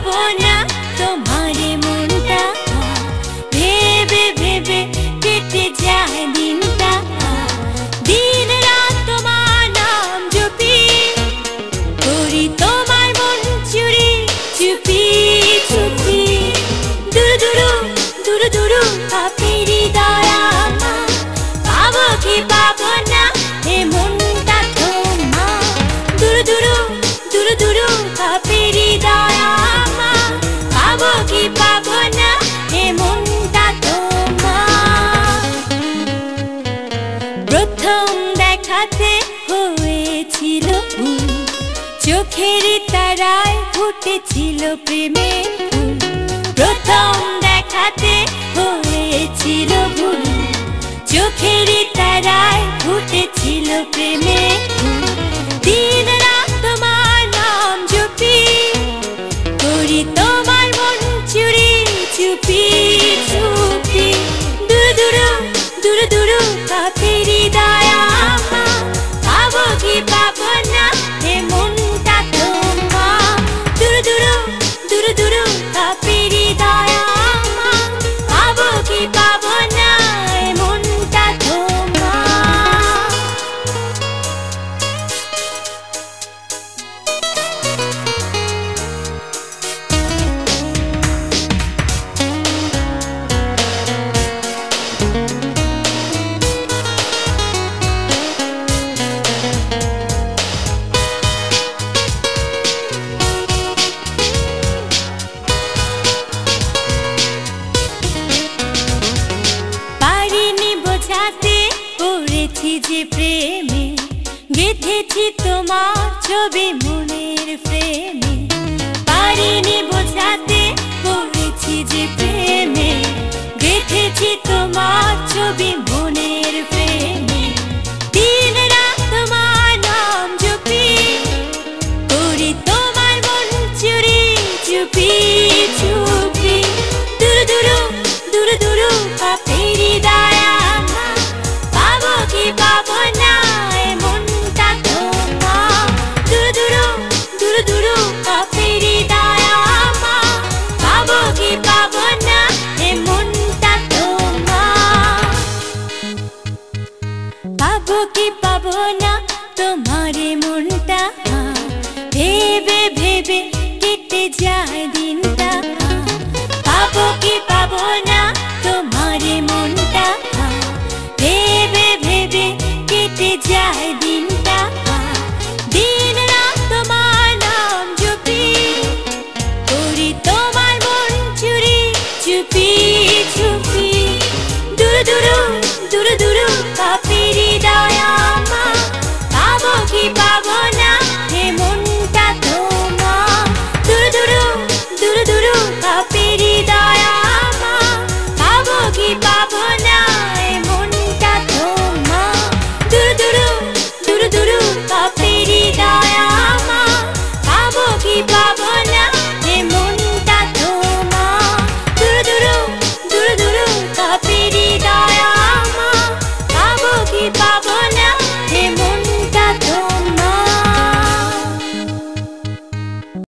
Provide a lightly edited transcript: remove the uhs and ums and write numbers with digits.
পাবো না তোমারে মনটা, ভেবে ভেবে কেটে যায় দিনটা। দিন রাত তোমার নাম জপি, করি তোমার মন চুরি চুপি চুপি। দুরু দুরু দুরু দুরু কাঁপে হৃদয় আমার, পাবো কি পাবো না এ মনটা তোমার। দুরু দুরু দুরু দুরু কাঁপে হৃদয় আমার, পাবো কি পাবো না এ মনটা তোমার। প্রথম দেখাতে হয়েছিল ভুল, চোখের তারায় ফুটেছিল প্রেমের ফুল। প্রথম দেখাতে হয়েছিল ভুল, চোখের তারায় ফুটেছিল প্রেমের ফুল। দিন রাত তোমার নাম জপি, করি তোমার মন চুরি চুপি চুপি। দুরু দুরু দুরু দুরু কাঁপে হৃদয় আমার, পাবো কি পাবো না এ মনটা তোমার। দুরু দুরু দুরু দুরু কাঁপে হৃদয় আমার, পাবো কি পাবো না এ মনটা তোমার। পারিনি বোঝাতে পড়েছি যে প্রেমে, গেঁথেছি তোমার ছবি মনের ফ্রেমে। পারিনি বোঝাতে পড়েছি যে প্রেমে, গেঁথেছি তোমার ছবি মনের ফ্রেমে। দিন রাত তোমার নাম জপি, করি তোমার মন চুরি চুপি চুপি। দুরু দুরু দুরু দুরু কাঁপে হৃদয় আমার, পাবো কি পাবো না এ মনটা তোমার। দুরু দুরু দুরু দুরু কাঁপে হৃদয় আমার, পাবো কি পাবো না এ মনটা তোমার। পাবো কি পাবো না তোমারে মনটা, ভেবে ভেবে কেটে যায় দিনটা।